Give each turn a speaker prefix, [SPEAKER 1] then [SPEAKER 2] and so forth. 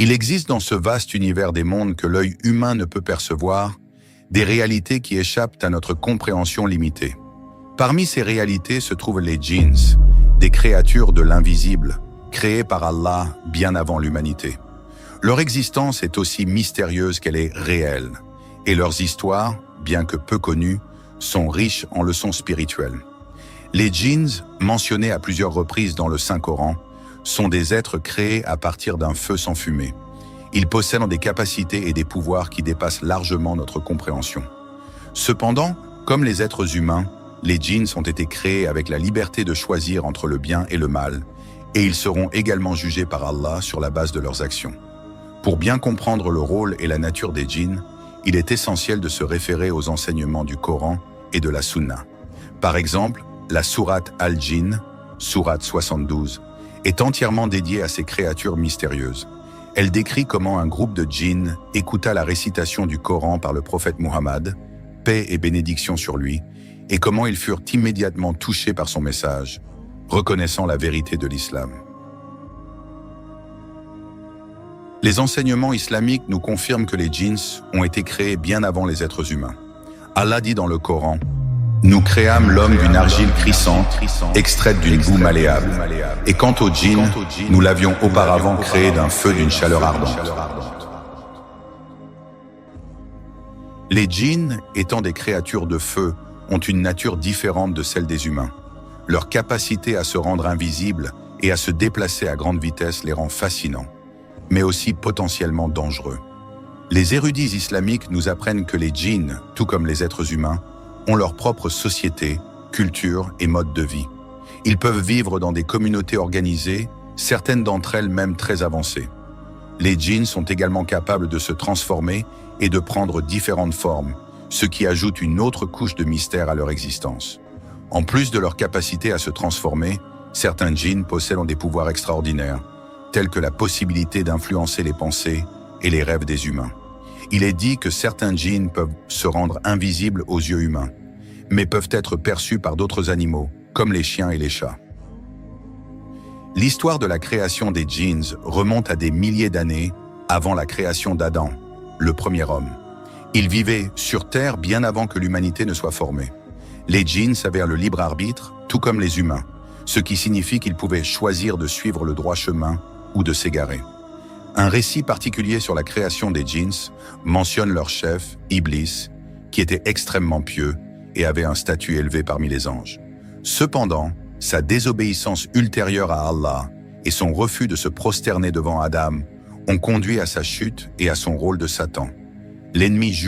[SPEAKER 1] Il existe dans ce vaste univers des mondes que l'œil humain ne peut percevoir, des réalités qui échappent à notre compréhension limitée. Parmi ces réalités se trouvent les djinns, des créatures de l'invisible, créées par Allah bien avant l'humanité. Leur existence est aussi mystérieuse qu'elle est réelle, et leurs histoires, bien que peu connues, sont riches en leçons spirituelles. Les djinns, mentionnés à plusieurs reprises dans le Saint-Coran, sont des êtres créés à partir d'un feu sans fumée. Ils possèdent des capacités et des pouvoirs qui dépassent largement notre compréhension. Cependant, comme les êtres humains, les djinns ont été créés avec la liberté de choisir entre le bien et le mal, et ils seront également jugés par Allah sur la base de leurs actions. Pour bien comprendre le rôle et la nature des djinns, il est essentiel de se référer aux enseignements du Coran et de la Sunna. Par exemple, la sourate Al-Jinn, sourate 72, est entièrement dédiée à ces créatures mystérieuses. Elle décrit comment un groupe de djinns écouta la récitation du Coran par le prophète Muhammad, paix et bénédiction sur lui, et comment ils furent immédiatement touchés par son message, reconnaissant la vérité de l'islam. Les enseignements islamiques nous confirment que les djinns ont été créés bien avant les êtres humains. Allah dit dans le Coran: « Nous créâmes l'homme d'une argile crissante, extraite d'une boue malléable. Et quant aux djinns, nous l'avions auparavant créé d'un feu d'une chaleur ardente. » Les djinns, étant des créatures de feu, ont une nature différente de celle des humains. Leur capacité à se rendre invisibles et à se déplacer à grande vitesse les rend fascinants, mais aussi potentiellement dangereux. Les érudits islamiques nous apprennent que les djinns, tout comme les êtres humains, ont leur propre société, culture et mode de vie. Ils peuvent vivre dans des communautés organisées, certaines d'entre elles même très avancées. Les djinns sont également capables de se transformer et de prendre différentes formes, ce qui ajoute une autre couche de mystère à leur existence. En plus de leur capacité à se transformer, certains djinns possèdent des pouvoirs extraordinaires, tels que la possibilité d'influencer les pensées et les rêves des humains. Il est dit que certains djinns peuvent se rendre invisibles aux yeux humains, mais peuvent être perçus par d'autres animaux, comme les chiens et les chats. L'histoire de la création des djinns remonte à des milliers d'années avant la création d'Adam, le premier homme. Ils vivaient sur Terre bien avant que l'humanité ne soit formée. Les djinns avaient le libre arbitre, tout comme les humains, ce qui signifie qu'ils pouvaient choisir de suivre le droit chemin ou de s'égarer. Un récit particulier sur la création des djinns mentionne leur chef, Iblis, qui était extrêmement pieux et avait un statut élevé parmi les anges. Cependant, sa désobéissance ultérieure à Allah et son refus de se prosterner devant Adam ont conduit à sa chute et à son rôle de Satan. L'ennemi